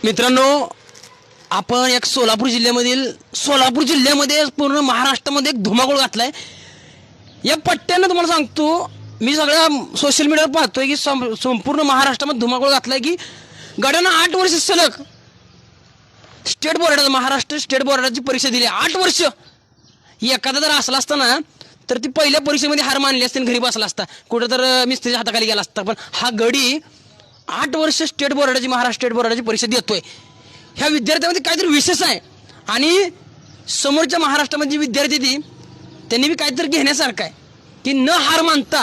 मित्रांनो, आपण एक सोलापूर जिल्ह्यामध्ये पूर्ण महाराष्ट्रामध्ये एक धुमाकूळ घातलाय. या पट्ट्यानं तुम्हाला सांगतो, मी सगळ्या सोशल मीडियावर पाहतोय की संपूर्ण महाराष्ट्रामध्ये धुमाकूळ घातलाय की गड्यानं 8 वर्ष सलग स्टेट बोर्डाचं महाराष्ट्र स्टेट बोर्डाची परीक्षा दिली. 8 वर्ष. एखादा जर असला असता ना तर ती पहिल्या परीक्षेमध्ये हार मानली असते आणि घरी बसला असता, कुठं तर मिस्त्रीच्या हाताखाली गेला असता. पण हा गडी 8 वर्ष स्टेट बोर्डाची महाराष्ट्र स्टेट बोर्डाची परीक्षा देतोय. ह्या विद्यार्थ्यामध्ये काहीतरी विशेष आहे आणि समोरच्या महाराष्ट्रामध्ये विद्यार्थी ती त्यांनी बी काहीतरी घेण्यासारखं आहे की न हार मानता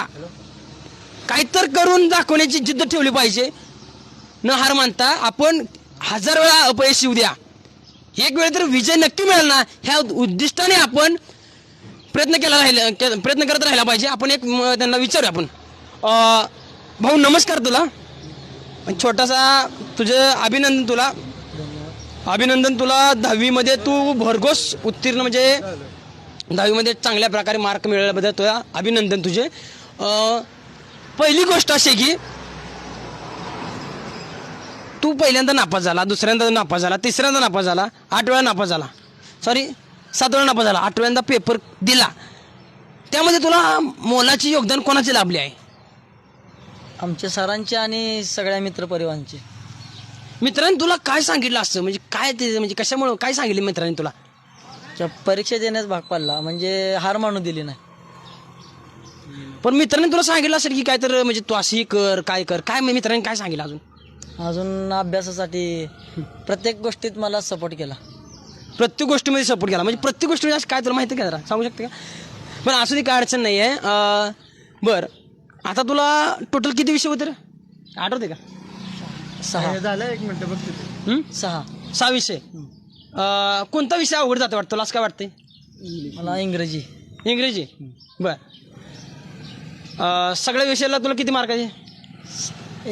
काहीतरी करून दाखवण्याची जिद्द ठेवली पाहिजे. न हार मानता आपण 1000 वेळा अपयश येऊ द्या, एक वेळ तर विजय नक्की मिळेल ना, ह्या उद्दिष्टाने आपण प्रयत्न करत राहिला पाहिजे. आपण एक त्यांना विचारूया. आपण भाऊ नमस्कार. तुला छोटासा अभिनंदन तुला 10वीमध्ये तू भरघोस उत्तीर्ण, म्हणजे 10वीमध्ये चांगल्या प्रकारे मार्क मिळवल्याबद्दल तुला अभिनंदन तुझे. पहिली गोष्ट अशी की तू पहिल्यांदा नापास झाला, दुसऱ्यांदा नापास झाला, तिसऱ्यांदा नापास झाला, 8 वेळा नापास झाला, 7 वेळा नापास झाला, 8व्यांदा पेपर दिला. त्यामध्ये तुला मोलाचे योगदान कोणाचे लाभले आहे? आमच्या सरांचे आणि सगळ्या मित्रपरिवारांचे. मित्रांनी तुला काय सांगितलं असतं, म्हणजे काय ते, म्हणजे कशामुळे काय सांगितलं मित्रांनी तुला? परीक्षा देण्यास भाग पडला, म्हणजे हार मानू दिली नाही. पण मित्रांनी तुला सांगितलं असेल की काय तर, म्हणजे तू अशी कर, काय कर, काय मित्रांनी काय सांगितलं? अजून अभ्यासासाठी प्रत्येक गोष्टीत मला सपोर्ट केला. प्रत्येक गोष्टीमध्ये सपोर्ट केला, म्हणजे प्रत्येक गोष्टीमध्ये काय तुला माहिती का, जरा सांगू शकते का? पण असं ती काय अडचण नाही आहे. बरं, आता तुला टोटल किती विषय होते रे, आठवते का? 6 झालं. 1 मिनिट बघते. 6 विषय. कोणता विषय अवघड जातं वाटतं तुला, असं काय वाटतंय? मला इंग्रजी. बर. सगळ्या विषयाला तुला किती मार्काचे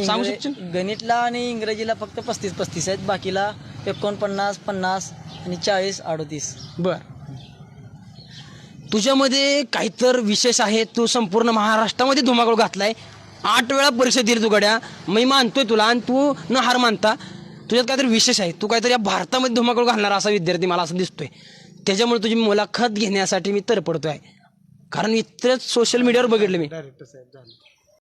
सांगू शकशील? गणितला आणि इंग्रजीला फक्त 35 आहेत, बाकीला 49, 50 आणि 40, 38. बर. तुझ्यामध्ये काहीतरी विशेष आहे. तू संपूर्ण महाराष्ट्रामध्ये धुमाकूळ घातलाय. 8 वेळा परीक्षा दिली तू गड्या, मी मानतोय तुला, आणि तू न हार मानता तुझ्यात काहीतरी विशेष आहे. तू काहीतरी या भारतामध्ये धुमाकूळ घालणारा असा विद्यार्थी मला असं दिसतोय. त्याच्यामुळे तुझी मुलाखत घेण्यासाठी मी तरपडतोय, कारण इतरच सोशल मीडियावर बघितलं मी. डायरेक्टर साहेब झालं.